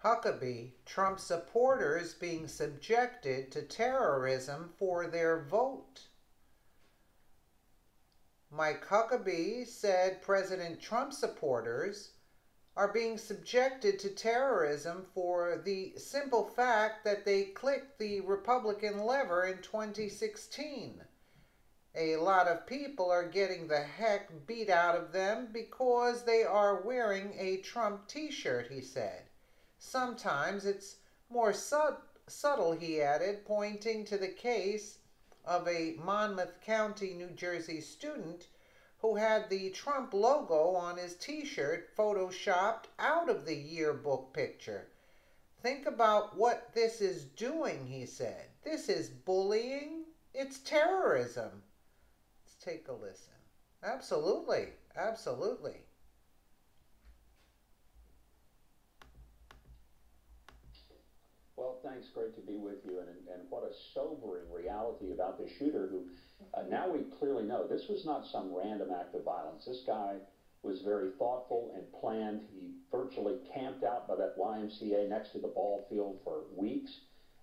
Huckabee, Trump supporters being subjected to terrorism for their vote. Mike Huckabee said President Trump supporters are being subjected to terrorism for the simple fact that they clicked the Republican lever in 2016. A lot of people are getting the heck beat out of them because they are wearing a Trump t-shirt, he said. Sometimes it's more subtle, he added, pointing to the case of a Monmouth County, New Jersey student who had the Trump logo on his t-shirt photoshopped out of the yearbook picture. Think about what this is doing, he said. This is bullying. It's terrorism. Let's take a listen. Absolutely. Absolutely. Well, thanks. Great to be with you. And what a sobering reality about the shooter who now we clearly know this was not some random act of violence. This guy was very thoughtful and planned. He virtually camped out by that YMCA next to the ball field for weeks,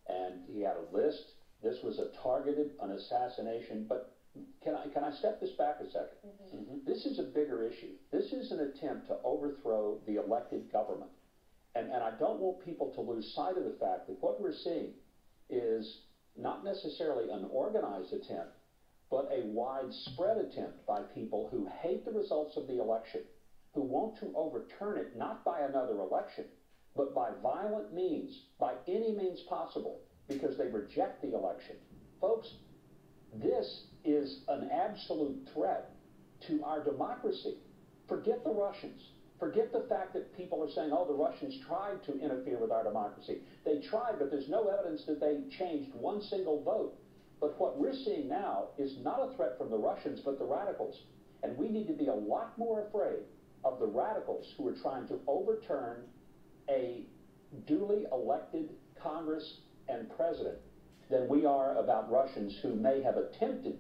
and he had a list. This was a targeted, an assassination. But can I step this back a second? This is a bigger issue. This is an attempt to overthrow the elected government. And I don't want people to lose sight of the fact that what we're seeing is not necessarily an organized attempt, but a widespread attempt by people who hate the results of the election, who want to overturn it not by another election, but by violent means, by any means possible, because they reject the election. Folks, this is an absolute threat to our democracy. Forget the Russians. Forget the fact that people are saying, oh, the Russians tried to interfere with our democracy. They tried, but there's no evidence that they changed one single vote. But what we're seeing now is not a threat from the Russians, but the radicals. And we need to be a lot more afraid of the radicals who are trying to overturn a duly elected Congress and president than we are about Russians who may have attempted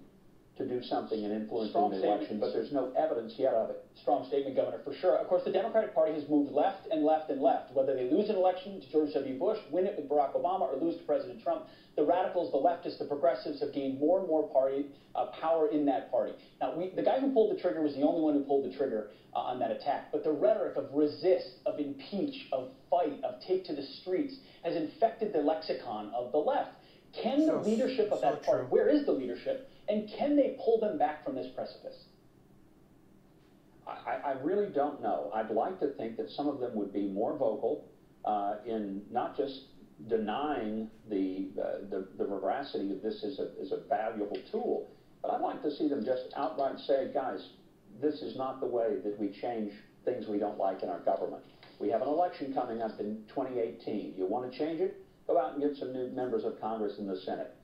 to do something and influence the election, but there's no evidence yet of it. Strong statement, Governor, for sure. Of course, the Democratic Party has moved left and left and left. Whether they lose an election to George W. Bush, win it with Barack Obama, or lose to President Trump, the radicals, the leftists, the progressives have gained more and more power in that party. Now, the guy who pulled the trigger was the only one who pulled the trigger on that attack. But the rhetoric of resist, of impeach, of fight, of take to the streets has infected the lexicon of the left. Can the leadership of that party, where is the leadership, and can they pull them back from this precipice? I really don't know. I'd like to think that some of them would be more vocal in not just denying the veracity of this as a valuable tool, but I'd like to see them just outright say, guys, this is not the way that we change things we don't like in our government. We have an election coming up in 2018. You want to change it? Go out and get some new members of Congress in the Senate.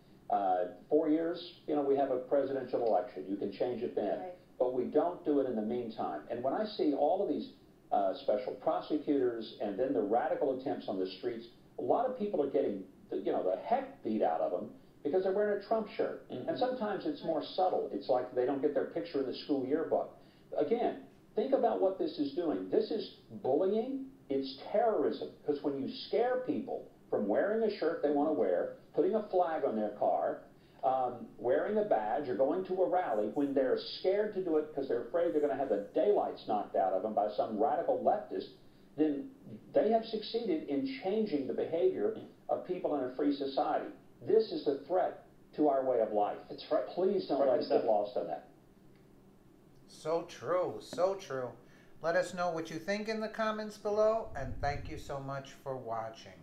4 years, we have a presidential election. You can change it then. Right. But we don't do it in the meantime. And when I see all of these special prosecutors and then the radical attempts on the streets, a lot of people are getting, the heck beat out of them because they're wearing a Trump shirt. And sometimes it's more subtle. It's like they don't get their picture in the school yearbook. Again, think about what this is doing. This is bullying. It's terrorism. Because when you scare people from wearing a shirt they want to wear, putting a flag on their car, wearing a badge, or going to a rally, when they're scared to do it because they're afraid they're going to have the daylights knocked out of them by some radical leftist, then they have succeeded in changing the behavior of people in a free society. This is a threat to our way of life. It's right. Please don't let us get lost on that. So true, so true. Let us know what you think in the comments below, and thank you so much for watching.